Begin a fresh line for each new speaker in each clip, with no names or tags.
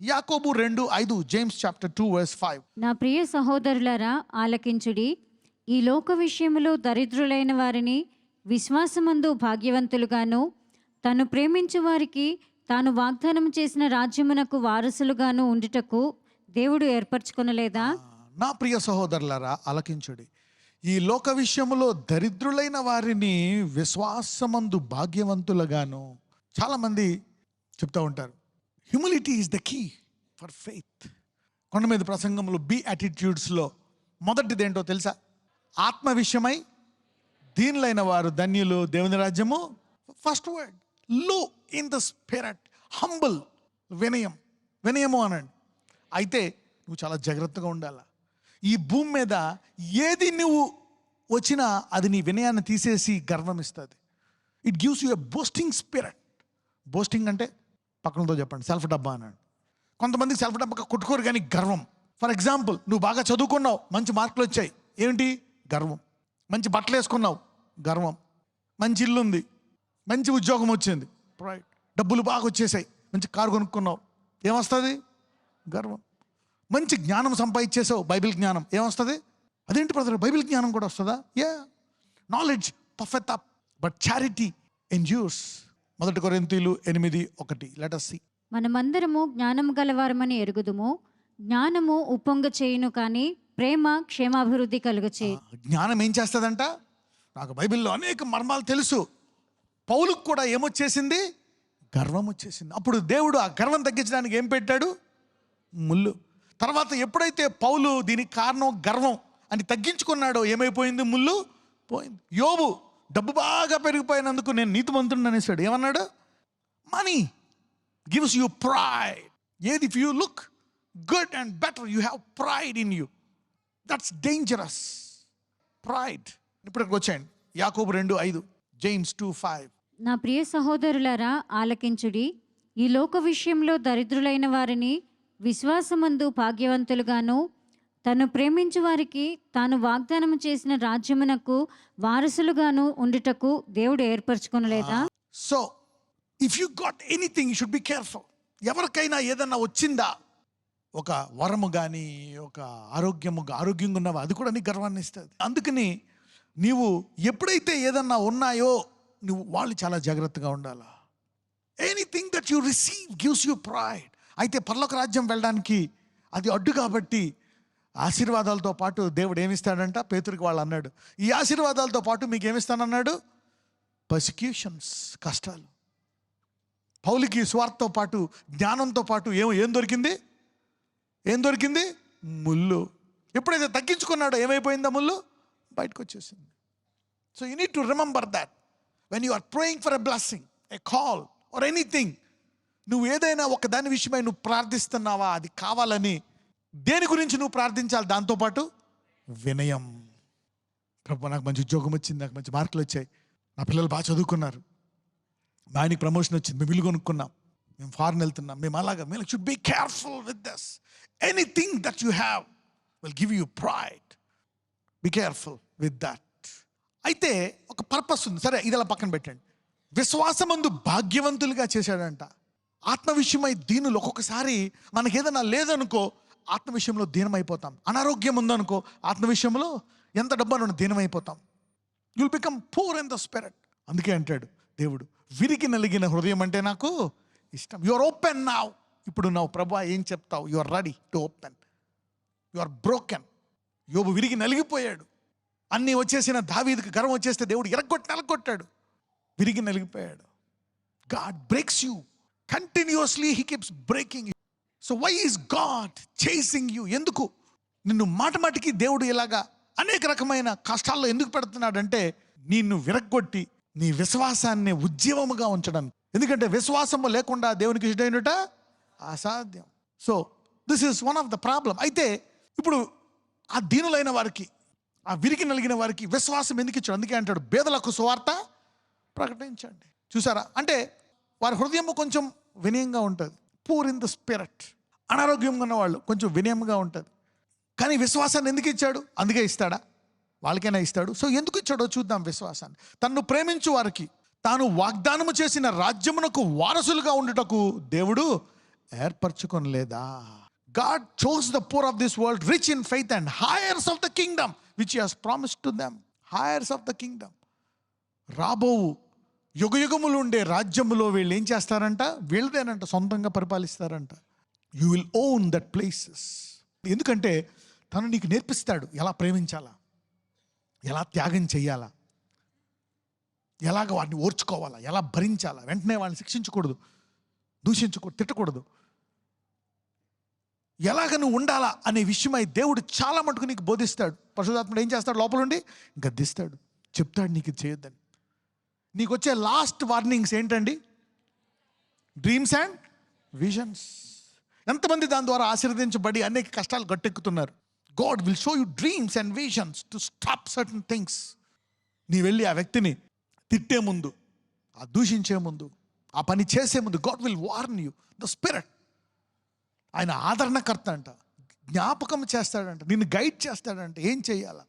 యాకోబు 2:5, James chapter 2:5.
నా ప్రియ సహోదరులారా ఆలకించుడి. ఈ లోక విషయములో దరిద్రులైన వారిని విశ్వాసమందు భాగ్యవంతులుగాను, తను ప్రేమించు వారికి తాను వాగ్దానం చేసిన రాజ్యమునకు వారసులుగాను ఉండుటకు దేవుడు ఏర్పరచుకొనలేదా?
నా ప్రియ సహోదరులారా ఆలకించుడి. ఈ లోక విషయములో దరిద్రులైన వారిని విశ్వాసమందు భాగ్యవంతులుగాను. చాలామంది చెప్తూ ఉంటారు, humility is the key for faith. కొండ మీద ప్రసంగంలో బి యాటిట్యూడ్స్లో మొదటిది ఏంటో తెలుసా? ఆత్మ విషయమై దీనులైన వారు ధన్యులు, దేవుని రాజ్యము. ఫస్ట్ వర్డ్, లో ఇన్ ద స్పిరిట్, హంబుల్, వినయము అనండి. అయితే నువ్వు చాలా జాగ్రత్తగా ఉండాలా. ఈ భూమి మీద ఏది నువ్వు వచ్చినా అది నీ వినయాన్ని తీసేసి గర్వం ఇస్తుంది. It gives you a boasting spirit. Boasting అంటే పక్కనతో చెప్పండి, సెల్ఫ్ డబ్బా అన్నాడు. కొంతమందికి సెల్ఫ్ డబ్బా కొట్టుకోరు, కానీ గర్వం. ఫర్ ఎగ్జాంపుల్, నువ్వు బాగా చదువుకున్నావు, మంచి మార్కులు వచ్చాయి, ఏమిటి? గర్వం. మంచి బట్టలు వేసుకున్నావు, గర్వం. మంచి ఇల్లు ఉంది, మంచి ఉద్యోగం వచ్చింది, ప్రైడ్. డబ్బులు బాగా వచ్చేసాయి, మంచి కారు కొనుక్కున్నావు, ఏమొస్తుంది? గర్వం. మంచి జ్ఞానం సంపాదించేసావు, బైబిల్ జ్ఞానం, ఏమొస్తుంది? అదేంటి బ్రదర్, బైబిల్ జ్ఞానం కూడా వస్తుందా? Knowledge perfect up, but charity endures. 1 కొరింథీయులు 8:1. Let us see.
మనమందరము జ్ఞానము గలవారమని ఎరుగుదుము. జ్ఞానము ఉప్పొంగ చేయును, కానీ ప్రేమ క్షేమాభివృద్ధి కలుగచేయు.
జ్ఞానం ఏం చేస్తుందంట? నాకు బైబిల్లో అనేక మర్మాలు తెలుసు. పౌలుకు కూడా ఏమొచ్చేసింది? గర్వం వచ్చేసింది. అప్పుడు దేవుడు ఆ గర్వం తగ్గించడానికి ఏం పెట్టాడు? ముళ్ళు. తర్వాత ఎప్పుడైతే పౌలు దీనికి కారణం గర్వం అని తగ్గించుకున్నాడో ఏమైపోయింది? ముళ్ళు పోయింది. యోబు డబ్బు బాగా పెరిగిపోయినందుకు నేను నీతిమంతుడిని అనేసాడు. ఏమన్నాడు? Money gives you pride. ఏది? If you look good and better, you have pride in you. That's dangerous. Pride. ఇప్పటికి వచ్చాయండి. యాకోబు 2:5, జేమ్స్ 2:5.
నా ప్రియ సహోదరులారా ఆలకించుడి. ఈ లోక విషయంలో దరిద్రులైన వారిని విశ్వాసమందు భాగ్యవంతులుగాను, తను ప్రేమించు వారికి తాను వాగ్దానం చేసిన రాజ్యమునకు వారసులుగాను ఉండుటకు దేవుడు ఏర్పరచుకొనలేదా?
So if you got anything, you should be careful. ఎవరికైనా ఏదన్నా వచ్చిందా, ఒక వరము కానీ, ఒక ఆరోగ్యంగా ఉన్నావా, అది కూడా నీకు గర్వాన్ని ఇస్తుంది. అందుకని నీవు ఎప్పుడైతే ఏదన్నా ఉన్నాయో నువ్వు వాళ్ళు చాలా జాగ్రత్తగా ఉండాలా. Anything that you receive gives you pride. అయితే పరలోక రాజ్యం వెళ్ళడానికి అది అడ్డు. కాబట్టి ఆశీర్వాదాలతో పాటు దేవుడు ఏమిస్తాడంట? పేతురికి వాళ్ళు అన్నాడు, ఈ ఆశీర్వాదాలతో పాటు మీకు ఏమిస్తానన్నాడు? పర్సిక్యూషన్స్, కష్టాలు. పౌలుకి స్వార్థతో పాటు, జ్ఞానంతో పాటు ఏం దొరికింది? ముళ్ళు. ఎప్పుడైతే తగ్గించుకున్నాడో ఏమైపోయిందా? ముళ్ళు బయటకు వచ్చేసింది. So you need to remember that when you are praying for a blessing, a call or anything. నువ్వు ఏదైనా ఒక దాని విషయమై నువ్వు ప్రార్థిస్తున్నావా, అది కావాలని, దేని గురించి నువ్వు ప్రార్థించాలి? దాంతోపాటు వినయం. ప్రభు, నాకు మంచి ఉద్యోగం వచ్చింది, నాకు మంచి మార్కులు వచ్చాయి, నా పిల్లలు బాగా చదువుకున్నారు, మా ఆయనకి ప్రమోషన్ వచ్చింది, మేము ఇల్లు కొనుక్కున్నాం, మేము ఫారెన్ వెళ్తున్నాం, మేము అలాగా. మేము should be careful with this. Anything that you have will give you pride. Be careful with that. అయితే ఒక పర్పస్ ఉంది. సరే, ఇది అలా పక్కన పెట్టండి. విశ్వాసమందు భాగ్యవంతులుగా చేశాడంట. ఆత్మ విషయమై దీనులు. ఒక్కొక్కసారి మనకి ఏదైనా లేదనుకో, ఆత్మ విషయంలో దీనమైపోతాం. అనారోగ్యం ఉందనుకో, ఆత్మ విషయంలో ఎంత డబ్బును దీనమైపోతాం. You'll become poor in the spirit. అందుకే అంటాడు దేవుడు, విరిగి నలిగిన హృదయం అంటే నాకు ఇష్టం. You are open now. ఇప్పుడు నువ్వు ప్రభువా ఏం చెప్తావు? You are ready to open. You are broken. Yobu విరిగి నలిగిపోయాడు. అన్నీ వచ్చేసిన దావీదుకి గర్వం వచ్చేస్తే దేవుడు నలగొట్టాడు. విరిగి నలిగిపోయాడు. God breaks you continuously. He keeps breaking you. So why is God chasing you? ఎందుకు నిన్ను మాటికి దేవుడు ఇలాగా అనేక రకమైన కష్టాల్లో ఎందుకు పెడుతున్నాడంటే, నిన్ను విరగ్గొట్టి నీ విశ్వాసాన్ని ఉజ్జీవముగా ఉంచడానికి. ఎందుకంటే విశ్వాసము లేకుండా దేవునికి ఇష్టమైనట అసాధ్యం. So this is one of the problem. అయితే ఇప్పుడు ఆ దీనులైన వారికి, ఆ విరిగి నలిగిన వారికి విశ్వాసం ఎందుకు ఇచ్చాడు? అందుకే అంటాడు, బేదలకు సువార్త ప్రకటించండి. చూసారా? అంటే వారి హృదయము కొంచెం వినయంగా ఉంటుంది. Poor in the spirit. అనారోగ్యంగా ఉన్న వాళ్ళు కొంచెం వినయంగా ఉంటుంది. కానీ విశ్వాసాన్ని ఎందుకు ఇచ్చాడు? అందుకే ఇస్తాడా? వాళ్ళకైనా ఇస్తాడు. సో ఎందుకు ఇచ్చాడో చూద్దాం. విశ్వాసాన్ని, తన్ను ప్రేమించు వారికి తాను వాగ్దానము చేసిన రాజ్యమునకు వారసులుగా ఉండుటకు దేవుడు ఏర్పరచుకొనలేదా? God chose the poor of this world, rich in faith and heirs of the kingdom, which he has promised to them. Heirs of the kingdom. రాబోవు యుగయుగములు ఉండే రాజ్యములో వీళ్ళు ఏం చేస్తారంట? వీళ్ళదేనంట, సొంతంగా పరిపాలిస్తారంట. You will own that places. ఎందుకంటే తను నీకు నేర్పిస్తాడు ఎలా ప్రేమించాలా, ఎలా త్యాగం చెయ్యాలా, ఎలాగ వాడిని ఓర్చుకోవాలా, ఎలా భరించాలా, వెంటనే వాళ్ళని శిక్షించకూడదు, దూషించకూడదు, తిట్టకూడదు, ఎలాగ నువ్వు ఉండాలా అనే విషయమై దేవుడు చాలా మటుకు నీకు బోధిస్తాడు. పరిశుద్ధాత్ముడు ఏం చేస్తాడు? లోపల ఉండి గద్దిస్తాడు, చెప్తాడు నీకు ఇది చేయొద్దని. నీకు వచ్చే లాస్ట్ వార్నింగ్స్ ఏంటండి? Dreams and visions. ఎంతమంది దాని ద్వారా ఆశీర్వదించబడి అనేక కష్టాలు గట్టెక్కుతున్నారు? God will show you dreams and visions to stop certain things. నీ వెళ్ళి ఆ వ్యక్తిని తిట్టే ముందు, ఆ దూషించే ముందు, ఆ పని చేసే ముందు God will warn you. The spirit, ఆయన ఆదరణకర్త అంట, జ్ఞాపకం చేస్తాడంట, నిన్ను గైడ్ చేస్తాడంట ఏం చేయాలా.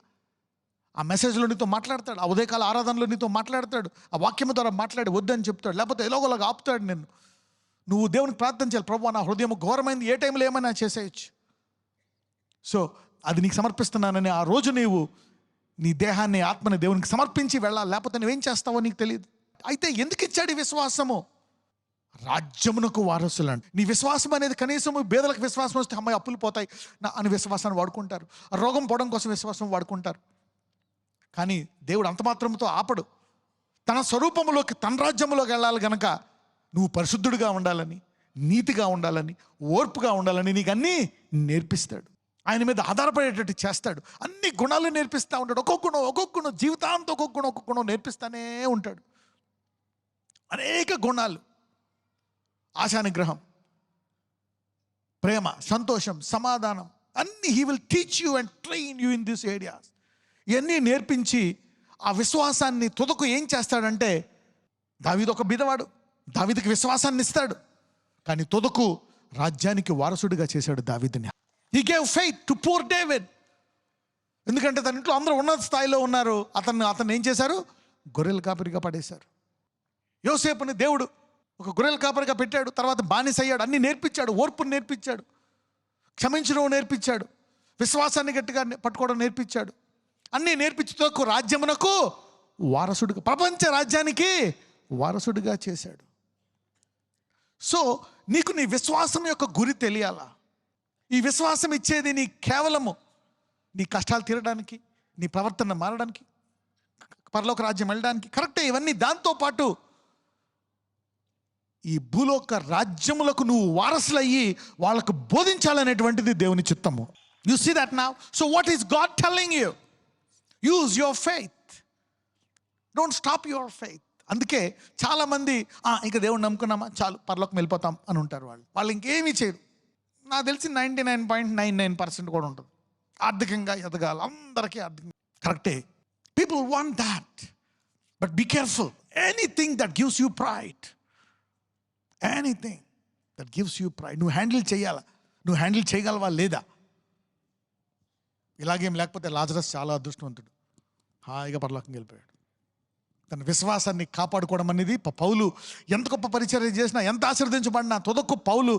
ఆ మెసేజ్లో నీతో మాట్లాడతాడు, ఆ ఉదయకాల ఆరాధనలో నీతో మాట్లాడతాడు, ఆ వాక్యం ద్వారా మాట్లాడి వద్దని చెప్తాడు, లేకపోతే ఎలాగోలాగా ఆపుతాడు నిన్ను. నువ్వు దేవునికి ప్రార్థన చేయాలి, ప్రభువా నా హృదయం ఘోరమైంది, ఏ టైంలో ఏమైనా చేసేయచ్చు, సో అది నీకు సమర్పిస్తున్నానని ఆ రోజు నీవు నీ దేహాన్ని, ఆత్మని దేవునికి సమర్పించి వెళ్ళాలి, లేకపోతే నువ్వేం చేస్తావో నీకు తెలియదు. అయితే ఎందుకు ఇచ్చాడు ఈ విశ్వాసము? రాజ్యమునకు వారసులంట. నీ విశ్వాసం అనేది కనీసం పేదలకు విశ్వాసం వస్తే అమ్మాయి అప్పులు పోతాయి అని విశ్వాసాన్ని వాడుకుంటారు, రోగం పోవడం కోసం విశ్వాసం వాడుకుంటారు. కానీ దేవుడు అంత మాత్రంతో ఆపడు. తన స్వరూపంలోకి, తన రాజ్యంలోకి వెళ్ళాలి గనక నువ్వు పరిశుద్ధుడిగా ఉండాలని, నీతిగా ఉండాలని, ఓర్పుగా ఉండాలని నీకు అన్నీ నేర్పిస్తాడు. ఆయన మీద ఆధారపడేటట్టు చేస్తాడు. అన్ని గుణాలు నేర్పిస్తూ ఉంటాడు. ఒక్కొక్క గుణం జీవితాంతం ఒక్కొక్క గుణం నేర్పిస్తూనే ఉంటాడు. అనేక గుణాలు, ఆశానిగ్రహం, ప్రేమ, సంతోషం, సమాధానం, అన్ని he will teach you and train you in this areas. ఇవన్నీ నేర్పించి ఆ విశ్వాసాన్ని తుదకు ఏం చేస్తాడంటే, దావీదు ఒక బిదవాడు, దావీదుకి విశ్వాసాన్ని ఇస్తాడు, కానీ తుదకు రాజ్యానికి వారసుడిగా చేశాడు దావీదుని. He gave faith to poor David. ఎందుకంటే తన ఇంట్లో అందరూ ఉన్నత స్థాయిలో ఉన్నారు, అతన్ని ఏం చేశారు? గొర్రెల కాపరిగా పడేశారు. యోసేపుని దేవుడు ఒక గొర్రెల కాపరిగా పెట్టాడు, తర్వాత బానిస అయ్యాడు, అన్ని నేర్పించాడు, ఓర్పుని నేర్పించాడు, క్షమించడం నేర్పించాడు, విశ్వాసాన్ని గట్టిగా పట్టుకోవడం నేర్పించాడు, అన్నీ నేర్పించుతో రాజ్యమునకు వారసుడిగా, ప్రపంచ రాజ్యానికి వారసుడిగా చేశాడు. సో నీకు నీ విశ్వాసం యొక్క గురి తెలియాలా. ఈ విశ్వాసం ఇచ్చేది నీ కేవలము నీ కష్టాలు తీరడానికి, నీ ప్రవర్తన మారడానికి, పరలోక రాజ్యం వెళ్ళడానికి కరెక్టే ఇవన్నీ. దాంతోపాటు ఈ భూలోక రాజ్యములకు నువ్వు వారసులయ్యి వాళ్ళకు బోధించాలనేటువంటిది దేవుని చిత్తము. You see that now. So what is God telling you? Use your faith, don't stop your faith. అందుకే చాలామంది ఇంకా దేవుడిని నమ్ముకున్నామా చాలు పరలోకం వెళ్ళిపోతాం అని ఉంటారు. వాళ్ళు ఇంకేమీ చేయరు. నాకు తెలిసి 99.99% కూడా ఉంటుంది. ఆర్థికంగా ఎదగాలి, అందరికీ ఆర్థికంగా కరెక్టే. People want that, but be careful. Anything that gives you pride, anything that gives you pride నువ్వు హ్యాండిల్ చేయాలా. నువ్వు హ్యాండిల్ చేయగలవా లేదా? ఇలాగేం లేకపోతే లాజరస్ చాలా అదృష్టవంతుడు, హాయిగా పరలోకం వెళ్ళిపోయాడు. తన విశ్వాసాన్ని కాపాడుకోవడం అనేది పౌలు ఎంత గొప్ప పరిచర్య చేసినా, ఎంత ఆశీర్వదించబడినా తుదకు పౌలు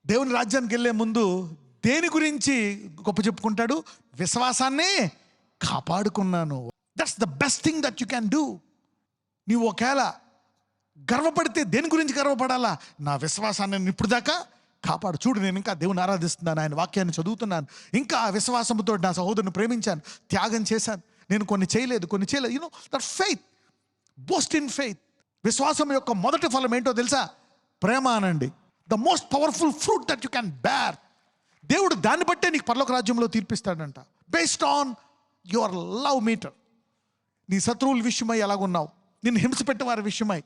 దేవుని రాజ్యానికి వెళ్ళే ముందు దేని గురించి గొప్ప చెప్పుకుంటాడు? విశ్వాసాన్ని కాపాడుకున్నాను. That's the best thing that you can do. నీవు ఒకవేళ గర్వపడితే దేని గురించి గర్వపడాలా? నా విశ్వాసాన్ని నేను ఇప్పుడు దాకా కాపాడు. చూడు, నేను ఇంకా దేవుని ఆరాధిస్తున్నాను, ఆయన వాక్యాన్ని చదువుతున్నాను, ఇంకా ఆ విశ్వాసంతో నా సహోదరుని ప్రేమించాను, త్యాగం చేశాను, నేను కొన్ని చేయలేదు. You know that faith, boast in faith. విశ్వాసం యొక్క మొదటి ఫలం ఏంటో తెలుసా? ప్రేమ అనండి. The most powerful fruit that you can bear. దేవుడు దాన్ని బట్టే నీకు పరలోక రాజ్యంలో తీర్పిస్తాడంట. Based on your love meter. నీ శత్రువుల విషయమై ఎలాగున్నావు, నిన్ను హింస పెట్టే వారి విషయమై,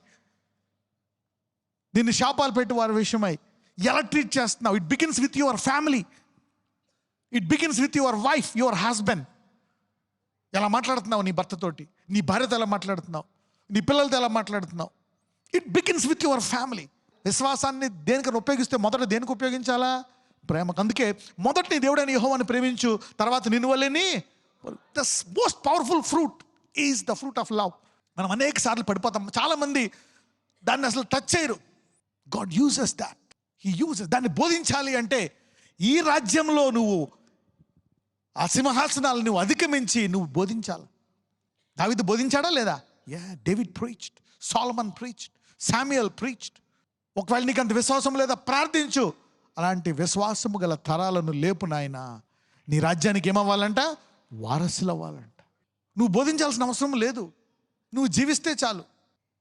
నిన్ను శాపాలు పెట్టే వారి విషయమై ఎలా ట్రీట్ చేస్తున్నావు. It begins with your family, it begins with your wife, your husband. ఎలా మాట్లాడుతున్నావు నీ భర్తతోటి, నీ భార్యతో ఎలా మాట్లాడుతున్నావు, నీ పిల్లలతో ఎలా మాట్లాడుతున్నావు. It begins with your family. విశ్వాసాన్ని దేనికైనా ఉపయోగిస్తే మొదట దేనికి ఉపయోగించాలా? ప్రేమకు. అందుకే మొదట నీ దేవుడైన యెహోవాను ప్రేమించు, తర్వాత నిన్ను వల్లేని. The most powerful fruit is the fruit of love. మనం అనేక సార్లు పడిపోతాం, చాలామంది దాన్ని అసలు టచ్ చేయరు. God uses that. He uses. దాన్ని బోధించాలి అంటే ఈ రాజ్యంలో నువ్వు ఆ సింహాసనాలు నువ్వు అధిగమించి నువ్వు బోధించాలి. దావీదు బోధించాడా లేదా? David preached, Solomon preached, Samuel preached. ఒకవేళ నీకు అంత విశ్వాసం లేదా, ప్రార్థించు. అలాంటి విశ్వాసము గల తరాలను లేపు నాయన. నీ రాజ్యానికి ఏమవ్వాలంట? వారసులు అవ్వాలంట. నువ్వు బోధించాల్సిన అవసరం లేదు, నువ్వు జీవిస్తే చాలు.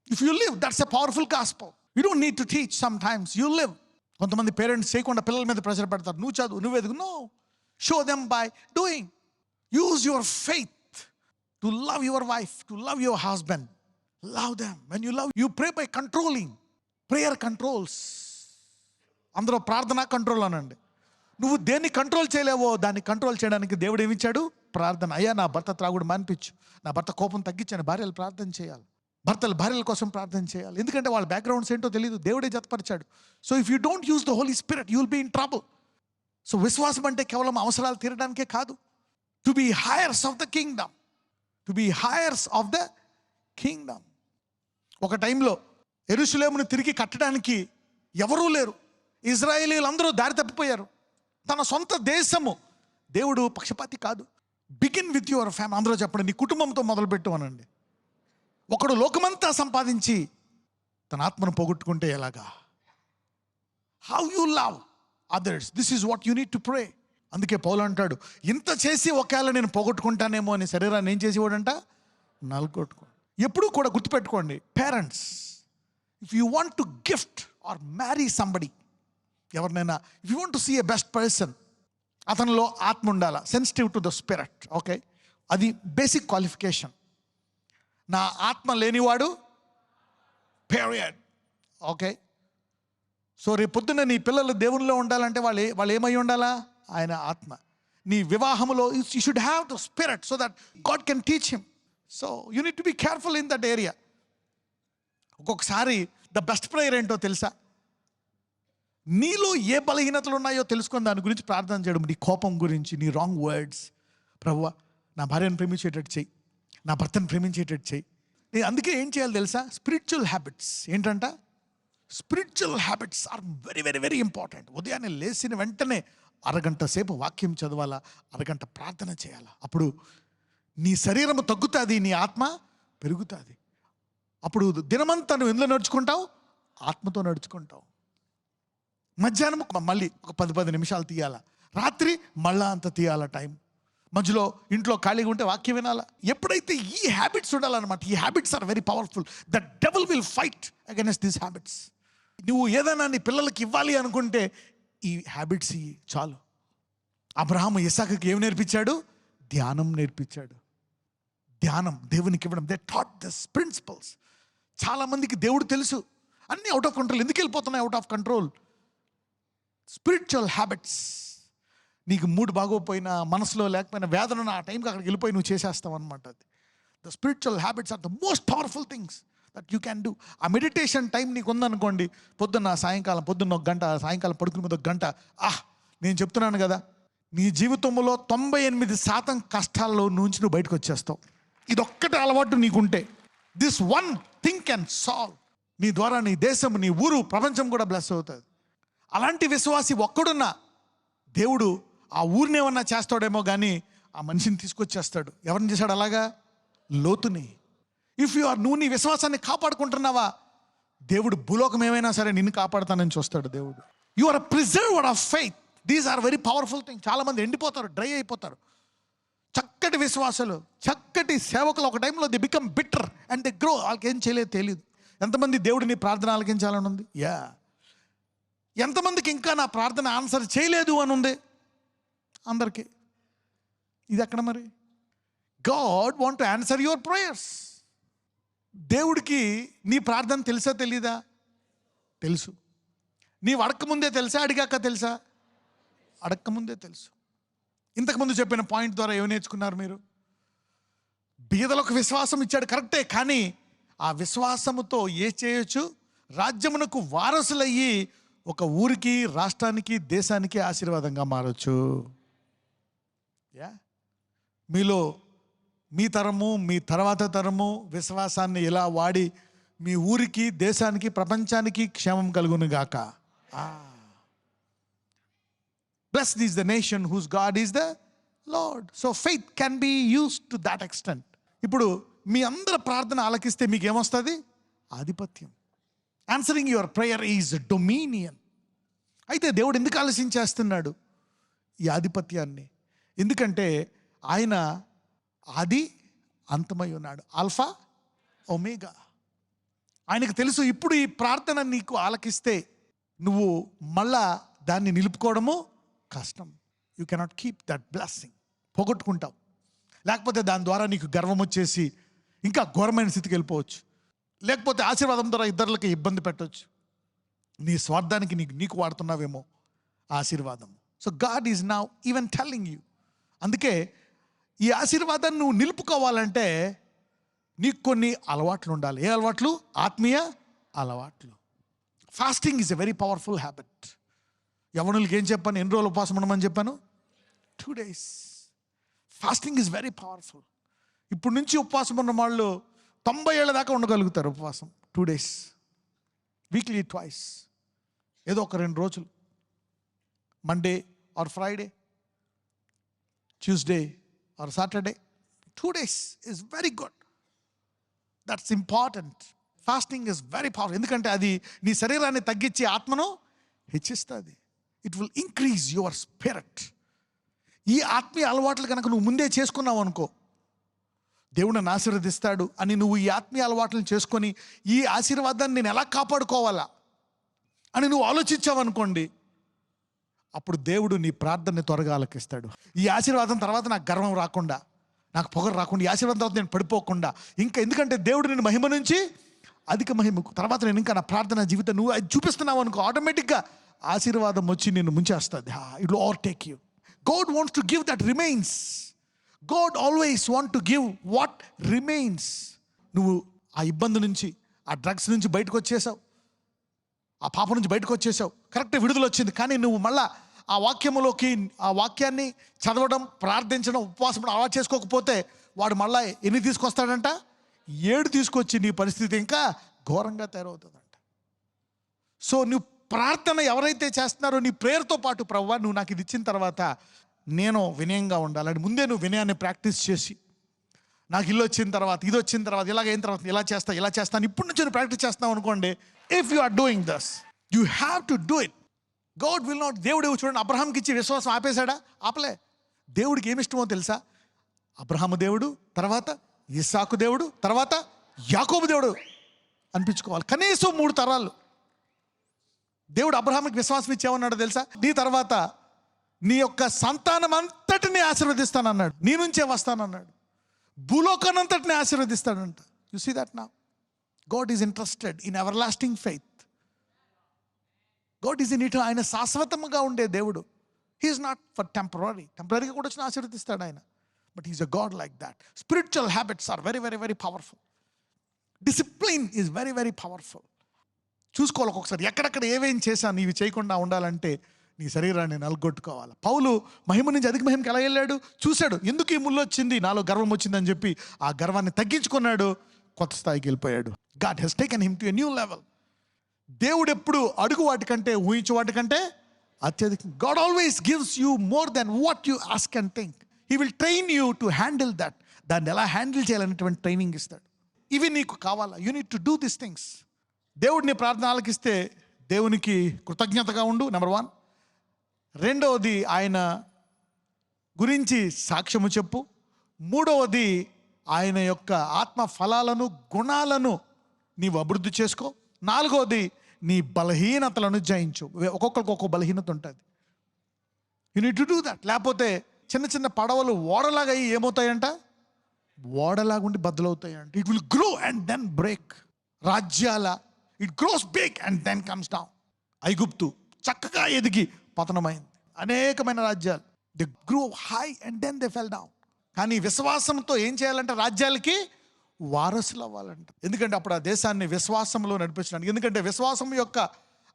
If you live, that's a powerful gospel. You don't need to teach, sometimes you live. కొంతమంది పేరెంట్స్ చేయకుండా పిల్లల మీద ప్రెషర్ పెడతారు, నువ్వు చదువు, నువ్వు ఎదుగు. No, show them by doing. Use your faith to love your wife, to love your husband. Love them. When you love, you pray by controlling. Prayer controls. అందరూ ప్రార్థన కంట్రోల్ అనండి. నువ్వు దేన్ని కంట్రోల్ చేయలేవో దాన్ని కంట్రోల్ చేయడానికి దేవుడు ఏమిచ్చాడు? ప్రార్థన. అయ్యా నా భర్త త్రాగుడు మానిపించు, నా భర్త కోపం తగ్గించని భార్యలు ప్రార్థన చేయాలి. భర్తలు భార్యల కోసం ప్రార్థన చేయాలి. ఎందుకంటే వాళ్ళ బ్యాక్గ్రౌండ్స్ ఏంటో తెలియదు, దేవుడే జతపరిచాడు. So if you don't use the holy spirit, you will be in trouble. So విశ్వాసం అంటే కేవలం అవసరాలు తీరడానికే కాదు. To be heirs of the kingdom. To be heirs of the kingdom. ఒక టైంలో యెరూషలేమును తిరిగి కట్టడానికి ఎవరూ లేరు. ఇజ్రాయేలీలందరూ దారి తప్పిపోయారు. తన సొంత దేశము. దేవుడు పక్షపాతి కాదు. Begin with your family. అందరూ చెప్పండి, నీ కుటుంబంతో మొదలుపెట్టు అనండి. ఒకడు లోకమంతా సంపాదించి తన ఆత్మను పోగొట్టుకుంటే ఎలాగా? How you love others, this is what you need to pray. అందుకే పౌలు అంటాడు, ఇంత చేసి ఒకవేళ నేను పోగొట్టుకుంటానేమో అని శరీరాన్ని ఏం చేసేవాడంట? నలుగొట్టుకో. ఎప్పుడూ కూడా గుర్తుపెట్టుకోండి, parents, if you want to gift or marry somebody, ఎవరినైనా, if you want to see a best person, అతనిలో ఆత్మ ఉండాలా, sensitive to the spirit. Okay, అది బేసిక్ క్వాలిఫికేషన్. నా ఆత్మ లేనివాడు పీరియడ్. ఓకే, సో రేపు పొద్దున్న నీ పిల్లలు దేవునిలో ఉండాలంటే వాళ్ళు ఏమై ఉండాలా? ఆయన ఆత్మ. నీ వివాహములో you should have the spirit so that God can teach him. So you need to be careful in that area. ఒక్కొక్కసారి ద బెస్ట్ ప్రేయర్ ఏంటో తెలుసా? నీలో ఏ బలహీనతలు ఉన్నాయో తెలుసుకొని దాని గురించి ప్రార్థన చేయడం. నీ కోపం గురించి, నీ రాంగ్ వర్డ్స్. ప్రభువా, నా భార్యను ప్రేమించేటట్టు చెయ్యి, నా భర్తను ప్రేమించేటట్టు చెయ్యి. నేను అందుకే ఏం చేయాలి తెలుసా? Spiritual habits. ఏంటంట? Spiritual habits are very very very important. ఉదయాన్నే లేచిన వెంటనే అరగంట సేపు వాక్యం చదవాలా, అరగంట ప్రార్థన చేయాలా. అప్పుడు నీ శరీరము తగ్గుతుంది, నీ ఆత్మ పెరుగుతుంది. అప్పుడు దినమంతా నువ్వు ఎందులో నడుచుకుంటావు? ఆత్మతో నడుచుకుంటావు. మధ్యాహ్నం మళ్ళీ ఒక 10 నిమిషాలు తీయాలా, రాత్రి మళ్ళా అంత తీయాలా టైం. మధ్యలో ఇంట్లో ఖాళీగా ఉంటే వాక్యం వినాలా. ఎప్పుడైతే ఈ హ్యాబిట్స్ ఉండాలన్నమాట, ఈ habits are very powerful. The devil will fight against these habits. నువ్వు ఏదైనా నీ పిల్లలకి ఇవ్వాలి అనుకుంటే ఈ హ్యాబిట్స్ చాలు. అబ్రహాము ఇస్సాకుకి ఏం నేర్పించాడు? ధ్యానం నేర్పించాడు. ధ్యానం దేవునికి ఇవ్వడం. They taught this principles. చాలామందికి దేవుడు తెలుసు, అన్నీ అవుట్ ఆఫ్ కంట్రోల్. ఎందుకు వెళ్ళిపోతున్నాయి out of control? Spiritual habits. నీకు మూడు బాగోపోయినా, మనసులో లేకపోయినా, వేదన ఆ టైంకి అక్కడికి వెళ్ళిపోయి నువ్వు చేసేస్తావు అనమాట. అది the spiritual habits are the most powerful things that you can do. ఆ మెడిటేషన్ టైం నీకు ఉందనుకోండి, పొద్దున్న సాయంకాలం, పొద్దున్న 1 గంట, సాయంకాలం పడుకునే ముందు 1 గంట. నేను చెప్తున్నాను కదా, నీ జీవితంలో 98% కష్టాల్లో నుంచి నువ్వు బయటకు వచ్చేస్తావు. ఇదొక్కటి అలవాటు నీకుంటే, this one thing can solve. నీ ద్వారా నీ దేశం, నీ ఊరు, ప్రపంచం కూడా బ్లెస్ అవుతుంది. అలాంటి విశ్వాసి ఒక్కడున్నా దేవుడు ఆ ఊరిని ఏమన్నా చేస్తాడేమో కానీ ఆ మనిషిని తీసుకొచ్చేస్తాడు. ఎవరిని చేశాడు అలాగా? లోతుని. ఇఫ్ యు ఆర్, నువ్వు నీ విశ్వాసాన్ని కాపాడుకుంటున్నావా, దేవుడు భూలోకం ఏమైనా సరే నిన్ను కాపాడుతానని చూస్తాడు దేవుడు. You are a preserver of faith. These are very powerful thing. చాలామంది ఎండిపోతారు, డ్రై అయిపోతారు. చక్కటి విశ్వాసాలు, చక్కటి సేవకులు ఒక టైంలో they become bitter and the grow. వాళ్ళకి ఏం చేయలేదు తెలియదు. ఎంతమంది దేవుడిని ప్రార్థన ఆలకించాలని ఉంది? ఎంతమందికి ఇంకా నా ప్రార్థన ఆన్సర్ చేయలేదు అని ఉంది? అందరికీ. ఇది ఎక్కడ మరి? God want to answer your prayers. దేవుడికి నీ ప్రార్థన తెలుసా తెలీదా? తెలుసు. నీవు అడక్కముందే తెలుసా, అడిగాక తెలుసా? అడక్కముందే తెలుసు. ఇంతకుముందు చెప్పిన పాయింట్ ద్వారా ఏమి నేర్చుకున్నారు మీరు? బీదలకు విశ్వాసం ఇచ్చాడు కరెక్టే, కానీ ఆ విశ్వాసముతో ఏ చేయొచ్చు? రాజ్యమునకు వారసులయ్యి ఒక ఊరికి, రాష్ట్రానికి, దేశానికి ఆశీర్వాదంగా మారచ్చు. మీలో మీ తరము, మీ తర్వాత తరము విశ్వాసాన్ని ఇలా వాడి మీ ఊరికి, దేశానికి, ప్రపంచానికి క్షేమం కలుగును గాక. Blessed is the nation whose God is the Lord. So faith can be used to that extent. ఇప్పుడు మీ అందరి ప్రార్థన ఆలకిస్తే మీకు ఏమొస్తుంది? ఆధిపత్యం. Answering your prayer is dominion. అయితే దేవుడు ఎందుకు ఆలోచించేస్తున్నాడు ఈ ఆధిపత్యాన్ని? ఎందుకంటే ఆయన ఆది అంతమై ఉన్నాడు, ఆల్ఫా ఒమేగా. ఆయనకు తెలుసు ఇప్పుడు ఈ ప్రార్థన నీకు ఆలకిస్తే నువ్వు మళ్ళా దాన్ని నిలుపుకోవడము కష్టం. You cannot keep that blessing. పోగొట్టుకుంటావు. లేకపోతే దాని ద్వారా నీకు గర్వం వచ్చేసి ఇంకా ఘోరమైన స్థితికి వెళ్ళిపోవచ్చు. లేకపోతే ఆశీర్వాదం ద్వారా ఇతరులకి ఇబ్బంది పెట్టవచ్చు. నీ స్వార్థానికి నీకు వాడుతున్నావేమో ఆశీర్వాదం. So God is now even telling you. అందుకే ఈ ఆశీర్వాదాన్ని నువ్వు నిలుపుకోవాలంటే నీకు కొన్ని అలవాట్లు ఉండాలి. ఏ అలవాట్లు? ఆత్మీయ అలవాట్లు. Fasting is a very powerful habit. యవ్వనులకి ఏం చెప్పాను? ఎన్ని రోజులు ఉపవాసం ఉండమని చెప్పాను? 2 days. Fasting is very powerful. ఇప్పుడు నుంచి ఉపవాసం ఉన్న వాళ్ళు 90 ఏళ్ళ దాకా ఉండగలుగుతారు ఉపవాసం. 2 days, వీక్లీ ట్వైస్, ఏదో ఒక 2 రోజులు, Monday or Friday, Tuesday or Saturday. 2 days is very good. That's important. Fasting is very powerful. ఎందుకంటే అది నీ శరీరాన్ని తగ్గించి ఆత్మను హెచ్చిస్తుంది. It will increase your spirit. ఈ ఆత్మీయ అలవాట్లు కనుక నువ్వు ముందే చేసుకున్నావు అనుకో, దేవుడు నన్ను ఆశీర్వదిస్తాడు అని నువ్వు ఈ ఆత్మీయ అలవాట్లను చేసుకొని ఈ ఆశీర్వాదాన్ని నేను ఎలా కాపాడుకోవాలా అని నువ్వు ఆలోచించావనుకోండి, అప్పుడు దేవుడు నీ ప్రార్థనని త్వరగా ఆలకిస్తాడు. ఈ ఆశీర్వాదం తర్వాత నాకు గర్వం రాకుండా, నాకు పొగరు రాకుండా, ఈ ఆశీర్వాదం తర్వాత నేను పడిపోకుండా, ఇంకా ఎందుకంటే దేవుడు నేను మహిమ నుంచి అధిక మహిమకు తర్వాత నేను ఇంకా నా ప్రార్థన జీవితం నువ్వు అది చూపిస్తున్నావు అనుకో, ఆటోమేటిక్గా ఆశీర్వాదం వచ్చి నిన్ను ముంచేస్తుంది. It will overtake you. God wants to give that remains. God always want to give what remains. నువ్వు ఆ ఇబ్బంది నుంచి, ఆ డ్రగ్స్ నుంచి బయటకు వచ్చేసావు, ఆ పాప నుంచి బయటకు వచ్చేసావు, కరెక్ట్ విడుదల వచ్చింది. కానీ నువ్వు మళ్ళా ఆ వాక్యములోకి ఆ వాక్యాన్ని చదవడం, ప్రార్థించడం, ఉపవాసం అలవాటు చేసుకోకపోతే వాడు మళ్ళా ఎన్ని తీసుకొస్తాడంట? 7 తీసుకొచ్చి నీ పరిస్థితి ఇంకా ఘోరంగా తయారవుతుందంట. సో నువ్వు ప్రార్థన ఎవరైతే చేస్తున్నారో నీ ప్రేయర్తో పాటు, ప్రభువా నువ్వు నాకు ఇది ఇచ్చిన తర్వాత నేను వినయంగా ఉండాలని ముందే నువ్వు వినయాన్ని ప్రాక్టీస్ చేసి, నాకు ఇల్లు వచ్చిన తర్వాత, ఇది వచ్చిన తర్వాత, ఇలాగైన తర్వాత ఇలా చేస్తాను ఇప్పటి నుంచి నువ్వు ప్రాక్టీస్ చేస్తావు అనుకోండి. If you are doing this, you have to do it. God will not. దేవుడు చూడండి, అబ్రహాంకి ఇచ్చి విశ్వాసం ఆపేశాడా? ఆపలే. దేవుడికి ఏమి ఇష్టమో తెలుసా? అబ్రహాము దేవుడు, తర్వాత ఇస్సాకు దేవుడు, తర్వాత యాకోబు దేవుడు అనిపించుకోవాలి. కనీసం 3 తరాలు. దేవుడు అబ్రహాముకి విశ్వాసం ఇచ్చేమన్నాడు తెలుసా? నీ తర్వాత నీ యొక్క సంతానం అంతటిని ఆశీర్వదిస్తానన్నాడు, నీ నుంచే వస్తానన్నాడు, భూలోకానంతటిని ఆశీర్వదిస్తాడంట. You see that now. God is interested in everlasting faith. God is in it. ఆయన శాశ్వతంగా ఉండే దేవుడు. హీఈస్ నాట్ ఫర్ టెంపరీగా కూడా వచ్చి ఆశీర్వదిస్తాడు ఆయన. But he's a God like that. Spiritual habits are very very very powerful. Discipline is very very powerful. చూసుకోవాలి ఒక్కొక్కసారి ఎక్కడెక్కడ ఏవేం చేశాను ఇవి చేయకుండా ఉండాలంటే నీ శరీరాన్ని నలగొట్టుకోవాలి. పౌలు మహిమ నుంచి అధిక మహిమకి ఎలా వెళ్ళాడు? చూశాడు, ఎందుకు ఈ ముళ్ళు వచ్చింది, నాలో గర్వం వచ్చిందని చెప్పి ఆ గర్వాన్ని తగ్గించుకున్నాడు, కొత్త స్థాయికి వెళ్ళిపోయాడు. God he's taken him to a new level. దేవుడు ఎప్పుడు అడుగు వాటికంటే, ఊహించు వాటికంటే అత్యధికం. God always gives you more than what you ask and think. He will train you to handle that. దాన్ని ఎలా హ్యాండిల్ చేయాలనేటువంటి ట్రైనింగ్ ఇస్తాడు. ఇవి నీకు కావాలా? You need to do this things. దేవుడిని ప్రార్థన ఆలకిస్తే దేవునికి కృతజ్ఞతగా ఉండు, నెంబర్ 1. రెండవది ఆయన గురించి సాక్ష్యము చెప్పు. 3వది ఆయన యొక్క ఆత్మ ఫలాలను, గుణాలను నీవు అభివృద్ధి చేసుకో. 4వది నీ బలహీనతలను జయించు. ఒక్కొక్కరికి ఒక్కొక్క బలహీనత ఉంటుంది. You need to do that. లేకపోతే చిన్న చిన్న పడవలు ఓడలాగా ఏమవుతాయంట? ఓడలాగుండి బద్దలవుతాయంట. It will grow and then break. రాజ్యాల it grows big and then comes down. ఐగుప్తు చక్కగా ఎదిగి పతనమైంది. అనేకమైన రాజ్యాలు they grow high and then they fell down. కానీ విశ్వాసంతో ఏం చేయాలంటే రాజ్యాలకి వారసులు అవ్వాలంట. ఎందుకంటే అప్పుడు ఆ దేశాన్ని విశ్వాసంలో నడిపించడానికి. ఎందుకంటే విశ్వాసం యొక్క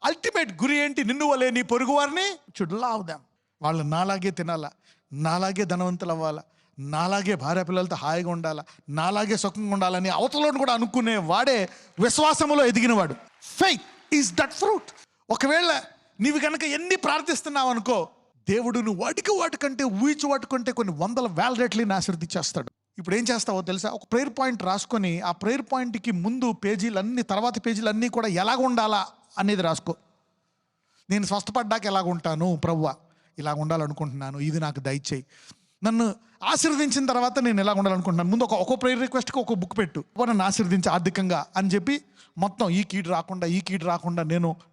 అల్టిమేట్ గురి ఏంటి? నిన్ను వలే నీ పొరుగు వారిని షుడ్ లవ్ దెమ్. వాళ్ళు నాలాగే తినాలా, నాలాగే ధనవంతులు అవ్వాలా, నాలాగే భార్య పిల్లలతో హాయిగా ఉండాలా, నాలాగే సుఖంగా ఉండాలని అవతలను కూడా అనుకునే వాడే విశ్వాసములో ఎదిగినవాడు. Faith is that fruit. ఒకవేళ నీవు కనుక ఎన్ని ప్రార్థిస్తున్నావు అనుకో, దేవుడు నువ్వు వాటికంటే ఊహించి వాటికంటే కొన్ని వందల వేల రెట్లు ఆశీర్వదించేస్తాడు. ఇప్పుడు ఏం చేస్తావో తెలుసా? ఒక ప్రేయర్ పాయింట్ రాసుకొని ఆ ప్రేయర్ పాయింట్కి ముందు పేజీలన్నీ, తర్వాత పేజీలన్నీ కూడా ఎలాగ ఉండాలా అనేది రాసుకో. నేను స్వస్థపడ్డాక ఎలాగ ఉంటాను ప్రభువా, ఇలాగ ఉండాలనుకుంటున్నాను, ఇది నాకు దయచేయి. నన్ను ఆశీర్వదించిన తర్వాత నేను ఎలా ఉండాలనుకుంటున్నాను. ముందు ఒక్కో ప్రేయర్ రిక్వెస్ట్కి ఒక బుక్ పెట్టు. నన్ను ఆశీర్వదించి ఆర్థికంగా అని చెప్పి మొత్తం ఈ కీడు రాకుండా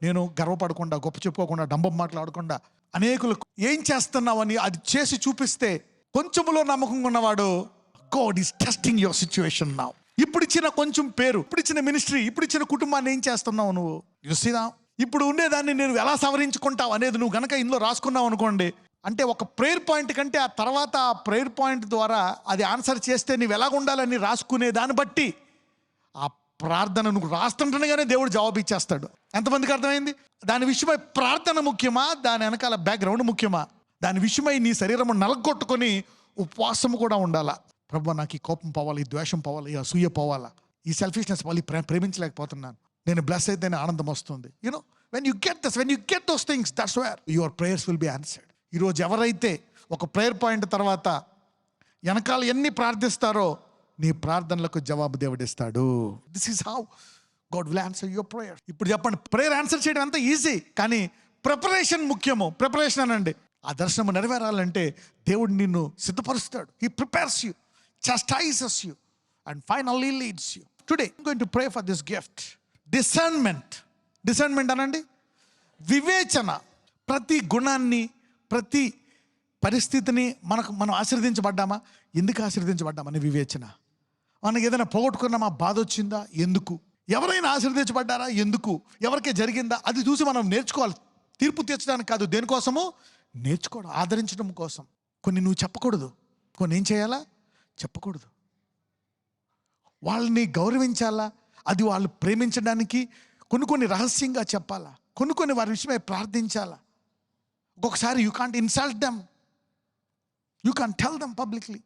నేను గర్వపడకుండా, గొప్ప చెప్పుకోకుండా, డంబం మాట్లాడకుండా, అనేకులకు ఏం చేస్తున్నావని అది చేసి చూపిస్తే కొంచెంలో నమ్మకంగా ఉన్నవాడు God is testing your situation now. ఇప్పుడు ఇచ్చిన కొంచెం పేరు, ఇప్పుడు ఇచ్చిన మినిస్ట్రీ, ఇప్పుడు ఇచ్చిన కుటుంబాన్ని ఏం చేస్తున్నావు నువ్వు? చూసినా ఇప్పుడు ఉండేదాన్ని నేను ఎలా సవరించుకుంటావు అనేది నువ్వు గనక ఇందులో రాసుకున్నావు అనుకోండి, అంటే ఒక ప్రేయర్ పాయింట్ కంటే ఆ తర్వాత ఆ ప్రేయర్ పాయింట్ ద్వారా అది ఆన్సర్ చేస్తే నువ్వు ఎలాగ ఉండాలని రాసుకునే దాన్ని బట్టి ఆ ప్రార్థన నువ్వు రాస్తుండగానే దేవుడు జవాబు ఇచ్చేస్తాడు. ఎంతమందికి అర్థమైంది? దాని విషయమై ప్రార్థన ముఖ్యమా, దాని వెనకాల బ్యాక్గ్రౌండ్ ముఖ్యమా? దాని విషయమై నీ శరీరము నలగొట్టుకొని ఉపవాసము కూడా ఉండాలా. ప్రభు నాకు ఈ కోపం పోవాలి, ఈ ద్వేషం పోవాలి, ఈ అసూయ పోవాలా, ఈ సెల్ఫిష్నెస్ పోవాలి, ప్రేమించలేకపోతున్నాను, నేను బ్లెస్ అయితేనే ఆనందం వస్తుంది. You know when you get those things, that's where your prayers will be answered. ఈరోజు ఎవరైతే ఒక ప్రేయర్ పాయింట్ తర్వాత వెనకాల ఎన్ని ప్రార్థిస్తారో నీ ప్రార్థనలకు జవాబు దేవుడిస్తాడు. This is how God will answer your prayer. ఇప్పుడు చెప్పండి, ప్రేయర్ ఆన్సర్ చేయడం అంతా ఈజీ, కానీ ప్రిపరేషన్ ముఖ్యము. ప్రిపరేషన్ అనండి, ఆ దర్శనం నెరవేరాలంటే దేవుడు నిన్ను సిద్ధపరుస్తాడు. He prepares you, chastises you, and finally leads you. Today I'm going to pray for this gift, discernment అనండి, వివేచన. ప్రతి గుణాన్ని, ప్రతి పరిస్థితిని మనం ఆశీర్వదించబడ్డామా, ఎందుకు ఆశీర్వదించబడ్డామని వివేచన. మనకి ఏదైనా పోగొట్టుకున్నామా, బాధ వచ్చిందా, ఎందుకు? ఎవరైనా ఆశీర్వదించబడ్డారా, ఎందుకు? ఎవరికే జరిగిందా, అది చూసి మనం నేర్చుకోవాలి. తీర్పు తీర్చడానికి కాదు, దేనికోసము? నేర్చుకోవడం, ఆదరించడం కోసం. కొన్ని నువ్వు చెప్పకూడదు, కొన్ని ఏం చేయాలా, చెప్పకూడదు. వాళ్ళని గౌరవించాలా, అది వాళ్ళు ప్రేమించడానికి కొన్ని రహస్యంగా చెప్పాలా, కొన్ని వారి విషయమై ప్రార్థించాలా. ఒక్కొక్కసారి you can't insult them, you can't tell them publicly.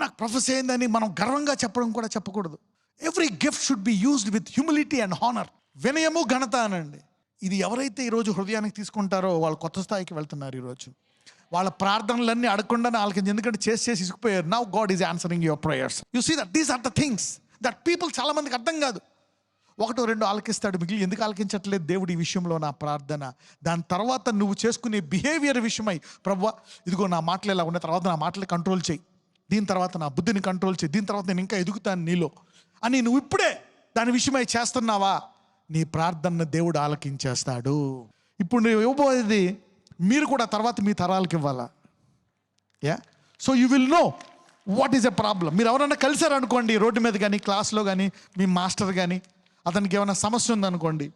నాకు ప్రొఫెసర్ అయిందని మనం గర్వంగా చెప్పడం కూడా చెప్పకూడదు. Every gift should be used with humility and honour. వినయము, ఘనత అనండి. ఇది ఎవరైతే ఈరోజు హృదయానికి తీసుకుంటారో వాళ్ళు కొత్త స్థాయికి వెళ్తున్నారు. ఈరోజు వాళ్ళ ప్రార్థనలన్నీ అడగకుండానే వాళ్ళకి, ఎందుకంటే చేసి ఇసుకుపోయారు. Now God is answering your prayers. You see that these are the things that people చాలా మందికి అర్థం కాదు. 1-2 ఆలకిస్తాడు, మిగిలి ఎందుకు ఆలకించట్లేదు దేవుడు ఈ విషయంలో నా ప్రార్థన. దాని తర్వాత నువ్వు చేసుకునే బిహేవియర్ విషయమై, ప్రభువా ఇదిగో నా మాటలు ఎలా ఉన్నాయి, తర్వాత నా మాటలు కంట్రోల్ చేయి, దీని తర్వాత నా బుద్ధిని కంట్రోల్ చేయి, దీని తర్వాత నేను ఇంకా ఎదుగుతాను నీలో అని నువ్వు ఇప్పుడే దాని విషయమై చేస్తున్నావా, నీ ప్రార్థన దేవుడు ఆలకించేస్తాడు. ఇప్పుడు నువ్వు ఇవ్వబోయేది మీరు కూడా తర్వాత మీ తరాలకు ఇవ్వాలా. So you will know what is a problem. మీరు ఎవరైనా కలిసారనుకోండి రోడ్డు మీద కానీ, క్లాస్లో కానీ, మీ మాస్టర్ కానీ, అతనికి ఏమైనా సమస్య ఉందనుకోండి,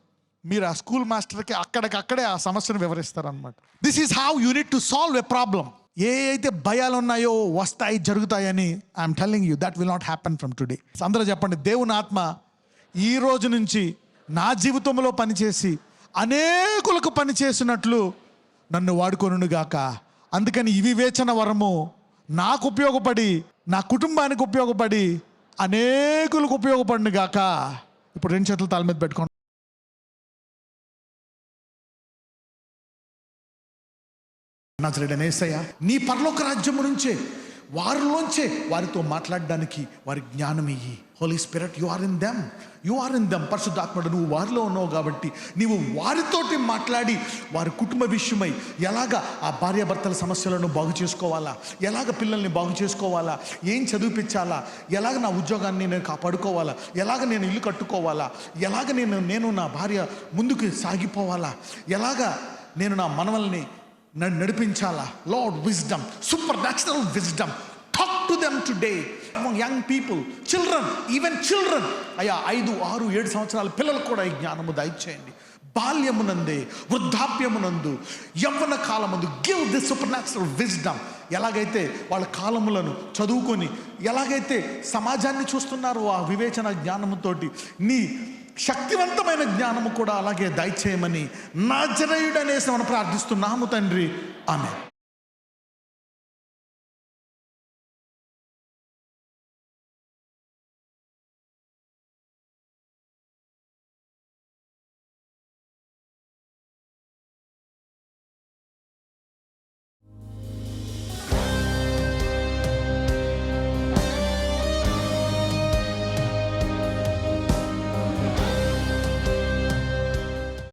మీరు ఆ స్కూల్ మాస్టర్కి అక్కడే ఆ సమస్యను వివరిస్తారనమాట. This is how you need to solve a problem. ఏ అయితే భయాలు ఉన్నాయో వస్తాయి, జరుగుతాయని I'm telling you that will not happen from today. అందరూ చెప్పండి, దేవుని ఆత్మ ఈ రోజు నుంచి నా జీవితంలో పనిచేసి అనేకులకు పనిచేసినట్లు నన్ను వాడుకొనుగాక. అందుకని ఈ వివేచన వరము నాకు ఉపయోగపడి, నా కుటుంబానికి ఉపయోగపడి, అనేకులకు ఉపయోగపడును గాక. ఇప్పుడు 2 చేతులు తల మీద పెట్టుకోండి. నజరేయుడైన యేసయ్యా, నీ పరలోక రాజ్యము నుంచే వారిలోంచే వారితో మాట్లాడడానికి వారి జ్ఞానం ఇయ్యి. Holy Spirit, you are in them. పరిశుద్ధాత్ముడు నువ్వు వారిలో ఉన్నావు కాబట్టి నీవు వారితోటి మాట్లాడి వారి కుటుంబ విషయమై ఎలాగ ఆ భార్యాభర్తల సమస్యలను బాగు చేసుకోవాలా, ఎలాగ పిల్లల్ని బాగు చేసుకోవాలా, ఏం చదివిపించాలా, ఎలాగ నా ఉద్యోగాన్ని నేను కాపాడుకోవాలా, ఎలాగ నేను ఇల్లు కట్టుకోవాలా, ఎలాగ నేను నా భార్య ముందుకు సాగిపోవాలా, ఎలాగ నేను నా మనవల్ని నడిపించాలా. Lord wisdom, supernatural wisdom. Talk to them today. Among young people, children, even children. అయ్యా 5, 6, 7 సంవత్సరాల పిల్లలకు కూడా ఈ జ్ఞానము దయచేయండి. బాల్యమునందే, వృద్ధాప్యమునందు, యవ్వన కాలమందు give this super natural wisdom. ఎలాగైతే వాళ్ళ కాలములను చదువుకొని ఎలాగైతే సమాజాన్ని చూస్తున్నారో ఆ వివేచన జ్ఞానముతోటి నీ శక్తివంతమైన జ్ఞానము కూడా అలాగే దయచేయమని నజరేయుడనే నామమున ప్రార్థిస్తున్నాము తండ్రి. ఆమేన్.